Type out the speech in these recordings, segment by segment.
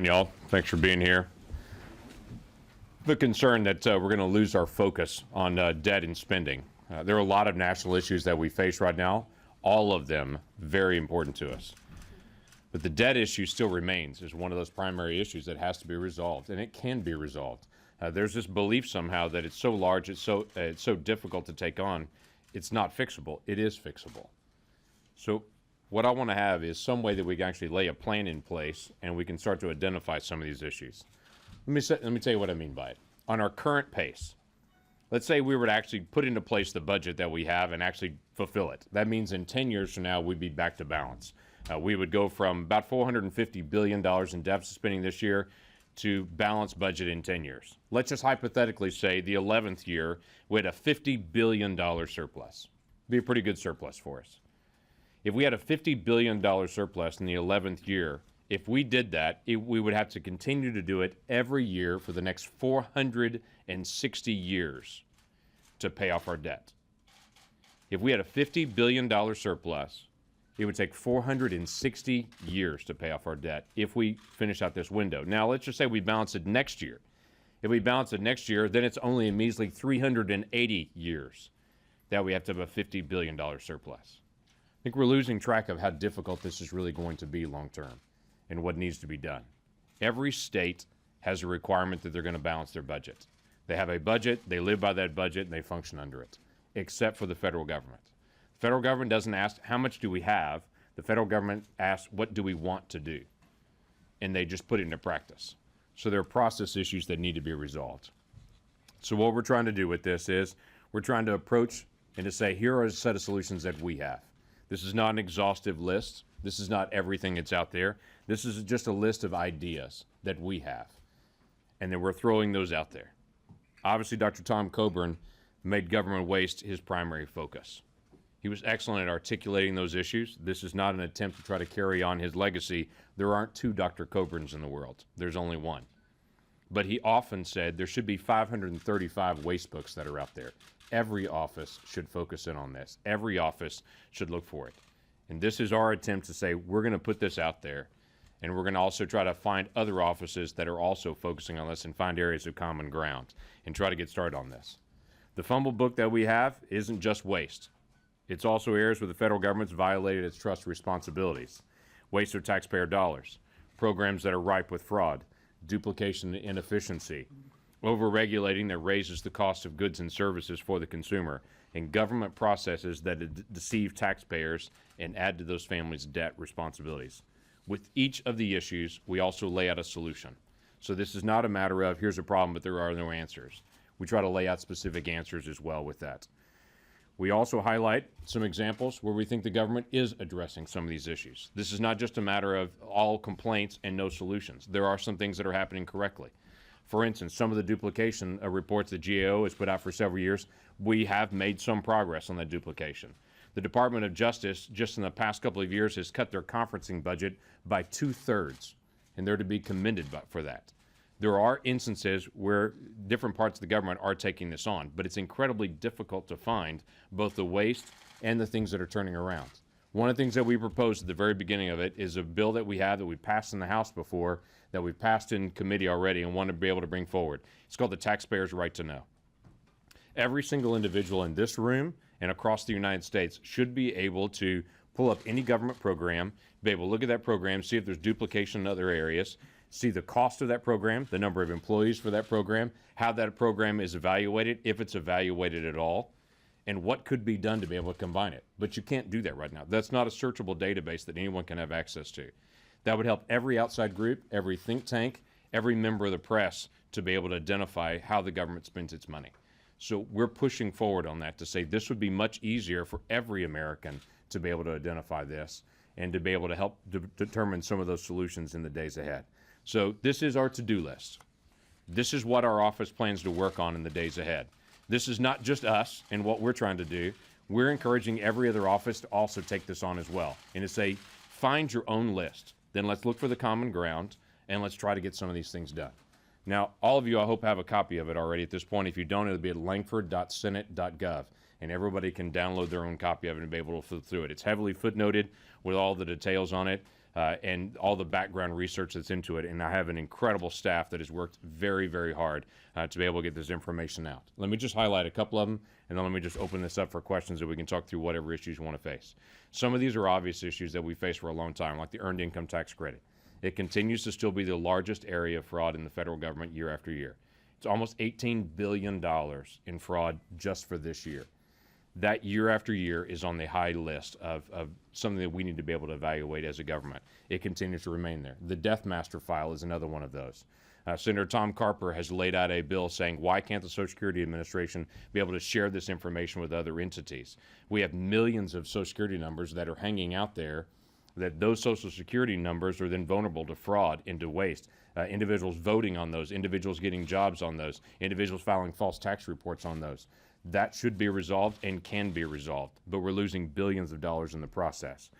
Y'all, thanks for being here. The concern that we're going to lose our focus on debt and spending. There are a lot of national issues that we face right now, all of them very important to us. But the debt issue still remains as one of those primary issues that has to be resolved, and it can be resolved. There's this belief somehow that it's so large, it's so difficult to take on, it's not fixable. It is fixable. So what I want to have is some way that we can actually lay a plan in place and we can start to identify some of these issues. Let me tell you what I mean by it. On our current pace, let's say we were to actually put into place the budget that we have and actually fulfill it. That means in 10 years from now, we'd be back to balance. We would go from about $450 billion in deficit spending this year to balanced budget in 10 years. Let's just hypothetically say the 11th year, we had a $50 billion surplus. Be a pretty good surplus for us. If we had a $50 billion surplus in the 11th year, if we did that, we would have to continue to do it every year for the next 460 years to pay off our debt. If we had a $50 billion surplus, it would take 460 years to pay off our debt if we finish out this window. Now, let's just say we balance it next year. If we balance it next year, then it's only a measly 380 years that we have to have a $50 billion surplus. I think we're losing track of how difficult this is really going to be long term and what needs to be done. Every state has a requirement that they're going to balance their budget. They have a budget, they live by that budget, and they function under it, except for the federal government. The federal government doesn't ask, how much do we have? The federal government asks, what do we want to do? And they just put it into practice. So there are process issues that need to be resolved. So what we're trying to do with this is we're trying to approach and to say, here are a set of solutions that we have. This is not an exhaustive list. This is not everything that's out there. This is just a list of ideas that we have. And then we're throwing those out there. Obviously, Dr. Tom Coburn made government waste his primary focus. He was excellent at articulating those issues. This is not an attempt to try to carry on his legacy. There aren't two Dr. Coburns in the world. There's only one. But he often said there should be 535 waste books that are out there. Every office should focus in on this. Every office should look for it. And this is our attempt to say we're going to put this out there, and we're going to also try to find other offices that are also focusing on this and find areas of common ground and try to get started on this. The Fumble book that we have isn't just waste. It's also areas where the federal government's violated its trust responsibilities. Waste of taxpayer dollars, programs that are ripe with fraud, duplication and inefficiency, over-regulating that raises the cost of goods and services for the consumer, and government processes that deceive taxpayers and add to those families' debt responsibilities. With each of the issues, we also lay out a solution. So this is not a matter of here's a problem, but there are no answers. We try to lay out specific answers as well with that. We also highlight some examples where we think the government is addressing some of these issues. This is not just a matter of all complaints and no solutions. There are some things that are happening correctly. For instance, some of the duplication reports that GAO has put out for several years, we have made some progress on that duplication. The Department of Justice, just in the past couple of years, has cut their conferencing budget by 2/3, and they're to be commended for that. There are instances where different parts of the government are taking this on, but it's incredibly difficult to find both the waste and the things that are turning around. One of the things that we proposed at the very beginning of it is a bill that we have that we passed in the House before, that we passed in committee already and want to be able to bring forward. It's called the Taxpayer's Right to Know. Every single individual in this room and across the United States should be able to pull up any government program, be able to look at that program, see if there's duplication in other areas, see the cost of that program, the number of employees for that program, how that program is evaluated, if it's evaluated at all, and what could be done to be able to combine it. But you can't do that right now. That's not a searchable database that anyone can have access to. That would help every outside group, every think tank, every member of the press to be able to identify how the government spends its money. So we're pushing forward on that to say this would be much easier for every American to be able to identify this and to be able to help determine some of those solutions in the days ahead. So this is our to-do list. This is what our office plans to work on in the days ahead. This is not just us and what we're trying to do. We're encouraging every other office to also take this on as well and to say, find your own list. Then let's look for the common ground and let's try to get some of these things done. Now, all of you, I hope, have a copy of it already at this point. If you don't, it'll be at lankford.senate.gov, and everybody can download their own copy of it and be able to flip through it. It's heavily footnoted with all the details on it. and all the background research that's into it. And I have an incredible staff that has worked very, very hard to be able to get this information out. Let me just highlight a couple of them, and then let me just open this up for questions that we can talk through whatever issues you want to face. Some of these are obvious issues that we face for a long time, like the earned income tax credit. It continues to still be the largest area of fraud in the federal government year after year. It's almost $18 billion in fraud just for this year. That year after year is on the high list of something that we need to be able to evaluate as a government. It continues to remain there. The Death Master file is another one of those. Senator Tom Carper has laid out a bill saying, why can't the Social Security Administration be able to share this information with other entities? We have millions of Social Security numbers that are hanging out there, that those Social Security numbers are then vulnerable to fraud and to waste. Individuals voting on those, individuals getting jobs on those, individuals filing false tax reports on those. That should be resolved and can be resolved, but we're losing billions of dollars in the process.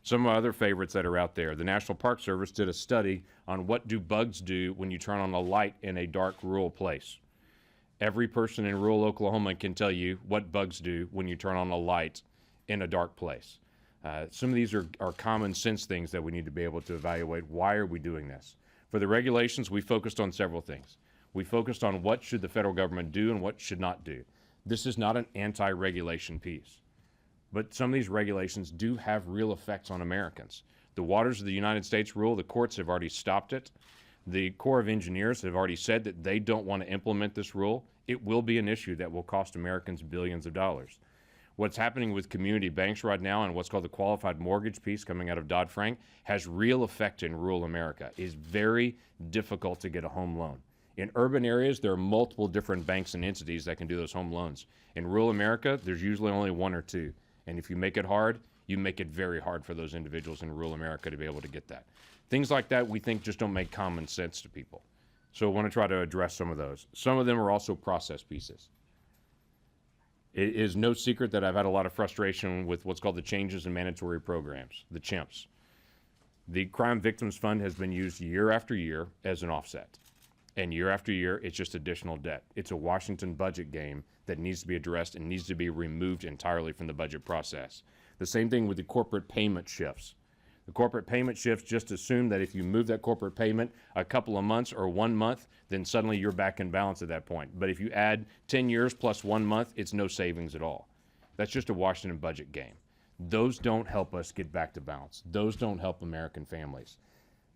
Some other favorites that are out there. The National Park Service did a study on what do bugs do when you turn on a light in a dark rural place. Every person in rural Oklahoma can tell you what bugs do when you turn on a light in a dark place. Some of these are common sense things that we need to be able to evaluate. Why are we doing this? For the regulations, we focused on several things. We focused on what should the federal government do and what should not do. This is not an anti-regulation piece, but some of these regulations do have real effects on Americans. The Waters of the United States rule, the courts have already stopped it. The Corps of Engineers have already said that they don't want to implement this rule. It will be an issue that will cost Americans billions of dollars. What's happening with community banks right now and what's called the qualified mortgage piece coming out of Dodd-Frank has real effect in rural America. It is very difficult to get a home loan. In urban areas, there are multiple different banks and entities that can do those home loans. In rural America, there's usually only one or two. And if you make it hard, you make it very hard for those individuals in rural America to be able to get that. Things like that we think just don't make common sense to people. So I want to try to address some of those. Some of them are also process pieces. It is no secret that I've had a lot of frustration with what's called the changes in mandatory programs, the CHIMPs. The Crime Victims Fund has been used year after year as an offset. And year after year, it's just additional debt. It's a Washington budget game that needs to be addressed and needs to be removed entirely from the budget process. The same thing with the corporate payment shifts. The corporate payment shifts just assume that if you move that corporate payment a couple of months or 1 month, then suddenly you're back in balance at that point. But if you add 10 years plus 1 month, it's no savings at all. That's just a Washington budget game. Those don't help us get back to balance. Those don't help American families.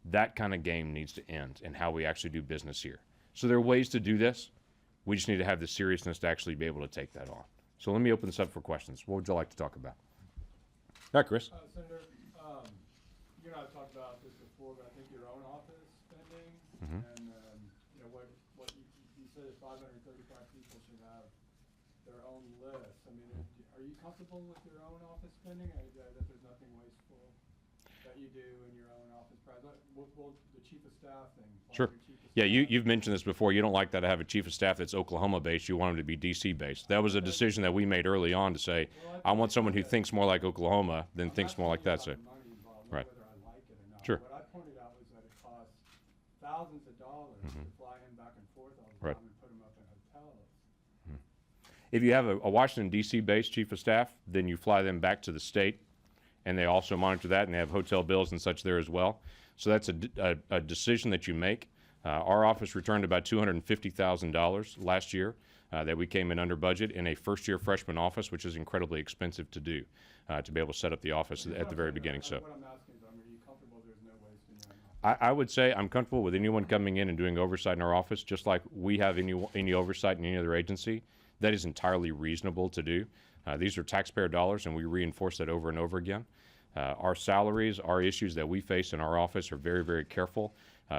That kind of game needs to end in how we actually do business here. So there are ways to do this. We just need to have the seriousness to actually be able to take that on. So let me open this up for questions. What would you like to talk about? Hi, Chris. Senator, you and I have talked about this before, but I think your own office spending and you know what you said is 535 people should have their own list. I mean, are you comfortable with your own office spending? That there's nothing wasteful that you do in your own office? Well, the chief of staff thing. Sure. Yeah, you've mentioned this before. You don't like that I have a chief of staff that's Oklahoma-based. You want him to be D.C.-based. That was a decision that we made early on to say, I want someone who thinks more like Oklahoma than thinks more like that. So, right. Whether I like it or not. Sure. What I pointed out was that it costs thousands of dollars to fly him back and forth all the Right. time and put him up in hotels. If you have a Washington, D.C.-based chief of staff, then you fly them back to the state, and they also monitor that, and they have hotel bills and such there as well. So that's a decision that you make. Our office returned about $250,000 last year that we came in under budget in a first-year freshman office, which is incredibly expensive to do, to be able to set up the office at the very beginning. So What I'm asking is, are you comfortable there's no waste in your own office? I would say I'm comfortable with anyone coming in and doing oversight in our office, just like we have any oversight in any other agency. That is entirely reasonable to do. These are taxpayer dollars, and we reinforce that over and over again. Our salaries, our issues that we face in our office are very, very careful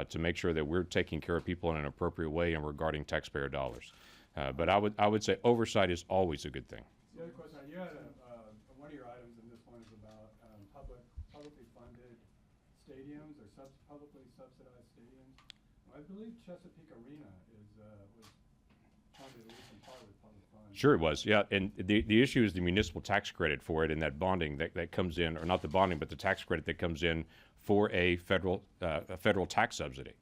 to make sure that we're taking care of people in an appropriate way and regarding taxpayer dollars. But I would say oversight is always a good thing. The other question, you had one of your items, and this one is about publicly funded stadiums or publicly subsidized stadiums. I believe Chesapeake Arena was funded at least in part with public funds. Sure it was, yeah. And the issue is the municipal tax credit for it and that bonding that comes in, or not the bonding, but the tax credit that comes in for a federal tax subsidy.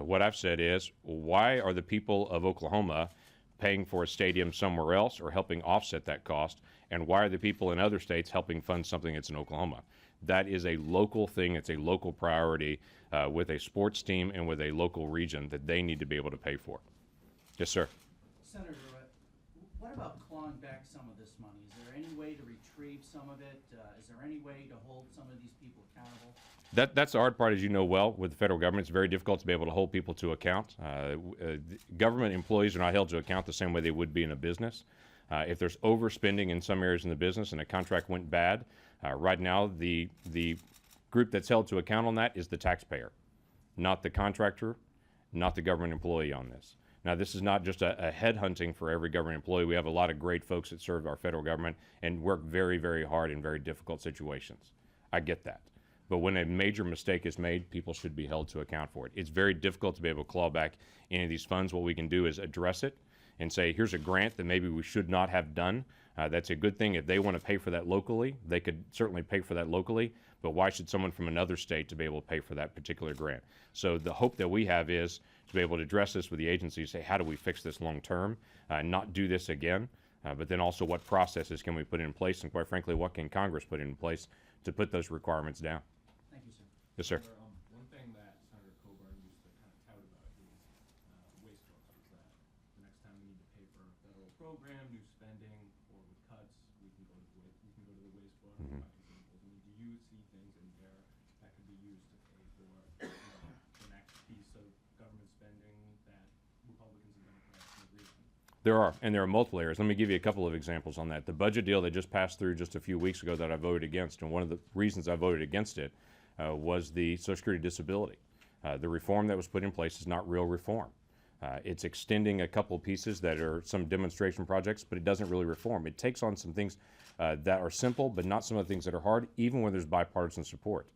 What I've said is, why are the people of Oklahoma paying for a stadium somewhere else or helping offset that cost? And why are the people in other states helping fund something that's in Oklahoma? That is a local thing. It's a local priority with a sports team and with a local region that they need to be able to pay for. Yes, sir. Senator, what about clawing back some of this money? Is there any way to retrieve some of it? Is there any way to hold some of these people accountable? That's the hard part, as you know well, with the federal government. It's very difficult to be able to hold people to account. Government employees are not held to account the same way they would be in a business. If there's overspending in some areas in the business and a contract went bad, right now the group that's held to account on that is the taxpayer, not the contractor, not the government employee on this. Now, this is not just a headhunting for every government employee. We have a lot of great folks that serve our federal government and work very, very hard in very difficult situations. I get that. But when a major mistake is made, people should be held to account for it. It's very difficult to be able to claw back any of these funds. What we can do is address it and say, here's a grant that maybe we should not have done. That's a good thing. If they want to pay for that locally, they could certainly pay for that locally. But why should someone from another state to be able to pay for that particular grant? So the hope that we have is to be able to address this with the agency, say, how do we fix this long term, not do this again, but then also what processes can we put in place, and quite frankly, what can Congress put in place to put those requirements down? Thank you, sir. Yes, sir. One thing that Senator Coburn used to kind of tout about is waste books. Is that the next time we need to pay for a federal program, new spending, or with cuts, we can go to the waste book. Mhm. I mean, do you see things in there that could be used to pay for the next piece of government spending that Republicans and Democrats can agree on? There are, and there are multiple areas. Let me give you a couple of examples on that. The budget deal that just passed through just a few weeks ago that I voted against, and one of the reasons I voted against it was the Social Security disability. The reform that was put in place is not real reform. It's extending a couple of pieces that are some demonstration projects, but it doesn't really reform. It takes on some things that are simple, but not some of the things that are hard, even when there's bipartisan support.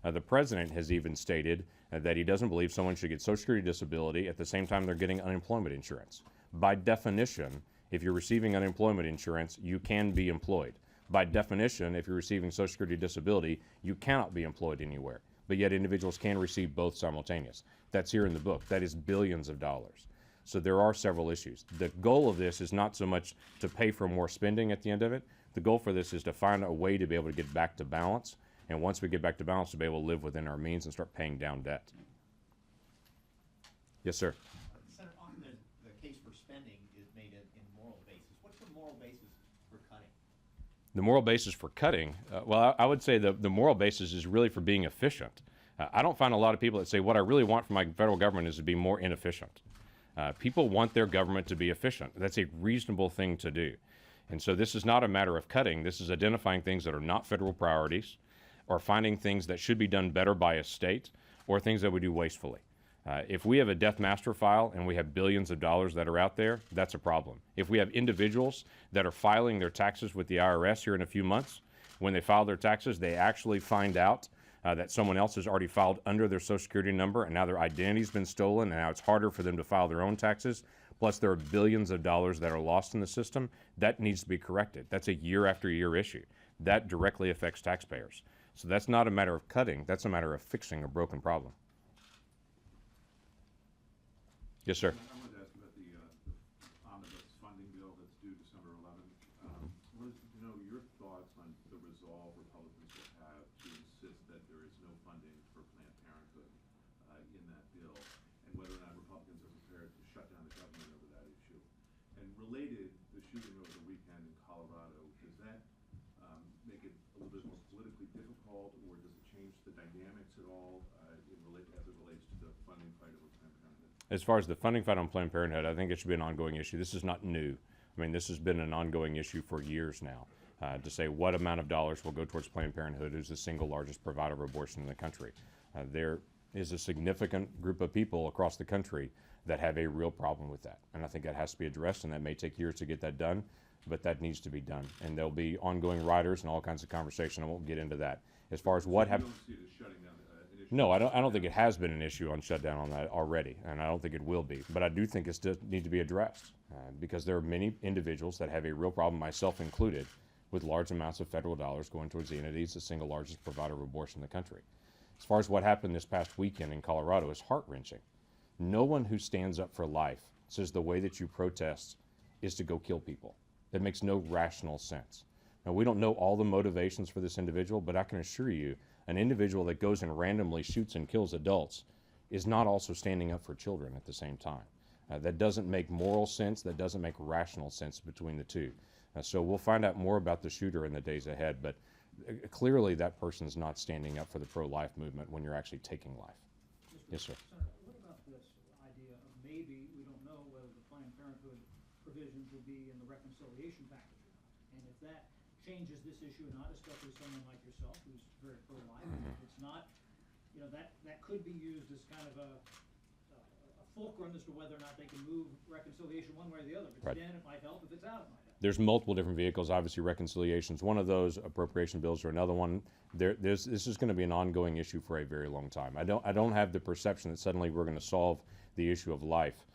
The president has even stated that he doesn't believe someone should get Social Security disability at the same time they're getting unemployment insurance. By definition, if you're receiving unemployment insurance, you can be employed. By definition, if you're receiving Social Security disability, you cannot be employed anywhere. But yet individuals can receive both simultaneous. That's here in the book. That is billions of dollars. So there are several issues. The goal of this is not so much to pay for more spending at the end of it. The goal for this is to find a way to be able to get back to balance. And once we get back to balance, to be able to live within our means and start paying down debt. Yes, sir. Senator, often the case for spending is made in moral basis. What's the moral basis for cutting? The moral basis for cutting, well, I would say the moral basis is really for being efficient. I don't find a lot of people that say what I really want from my federal government is to be more inefficient. People want their government to be efficient. That's a reasonable thing to do. And so this is not a matter of cutting. This is identifying things that are not federal priorities, or finding things that should be done better by a state, or things that we do wastefully. If we have a death master file and we have billions of dollars that are out there, that's a problem. If we have individuals that are filing their taxes with the IRS here in a few months, when they file their taxes, they actually find out that someone else has already filed under their Social Security number, and now their identity's been stolen, and now it's harder for them to file their own taxes. Plus, there are billions of dollars that are lost in the system. That needs to be corrected. That's a year after year issue. That directly affects taxpayers. So that's not a matter of cutting. That's a matter of fixing a broken problem. Yes, sir. I wanted to ask about the omnibus funding bill that's due December 11th. I wanted to know your thoughts on the resolve Republicans will have to insist that there is no funding for Planned Parenthood in that bill, and whether or not Republicans are prepared to shut down the government over that issue. And related, the shooting over the weekend in Colorado, does that make it a little bit more politically difficult, or does it change the dynamics at all as it relates to the funding fight over Planned Parenthood? As far as the funding fight on Planned Parenthood, I think it should be an ongoing issue. This is not new. I mean, this has been an ongoing issue for years now, to say what amount of dollars will go towards Planned Parenthood, who's the single largest provider of abortion in the country. There is a significant group of people across the country that have a real problem with that. And I think that has to be addressed, and that may take years to get that done, but that needs to be done. And there'll be ongoing riders and all kinds of conversation. I won't get into that. As far as what happens. You don't see it as shutting down an issue? No, I don't think it has been an issue on shutdown on that already, and I don't think it will be. But I do think it still need to be addressed because there are many individuals that have a real problem, myself included, with large amounts of federal dollars going towards the entities, the single largest provider of abortion in the country. As far as what happened this past weekend in Colorado is heart-wrenching. No one who stands up for life says the way that you protest is to go kill people. That makes no rational sense. Now, we don't know all the motivations for this individual, but I can assure you, an individual that goes and randomly shoots and kills adults is not also standing up for children at the same time. That doesn't make moral sense. That doesn't make rational sense between the two. So we'll find out more about the shooter in the days ahead, but clearly that person's not standing up for the pro-life movement when you're actually taking life. Yes, sir. Senator, what about this idea of maybe, we don't know whether the Planned Parenthood provisions will be in the reconciliation package or not. And if that changes this issue or not, especially someone like yourself who's very pro-life, if it's not, you know, that could be used as kind of a fulcrum as to whether or not they can move reconciliation one way or the other. If it's in, it might help. If it's out, it might help. There's multiple different vehicles. Obviously, reconciliations, one of those, appropriation bills are another one. This is going to be an ongoing issue for a very long time. I don't have the perception that suddenly we're going to solve the issue of life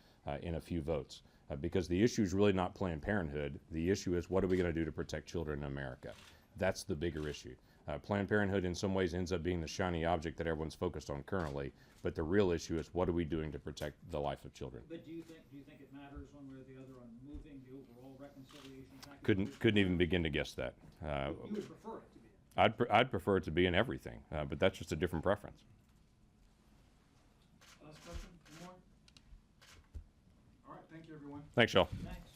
in a few votes, because the issue is really not Planned Parenthood. The issue is, what are we going to do to protect children in America? That's the bigger issue. Planned Parenthood in some ways ends up being the shiny object that everyone's focused on currently, but the real issue is, what are we doing to protect the life of children? But do you think it matters one way or the other on moving the overall reconciliation package? Couldn't even begin to guess that. You would prefer it to be in. I'd prefer it to be in everything, but that's just a different preference. Last question, one more? All right, thank you, everyone. Thanks, y'all. Thanks.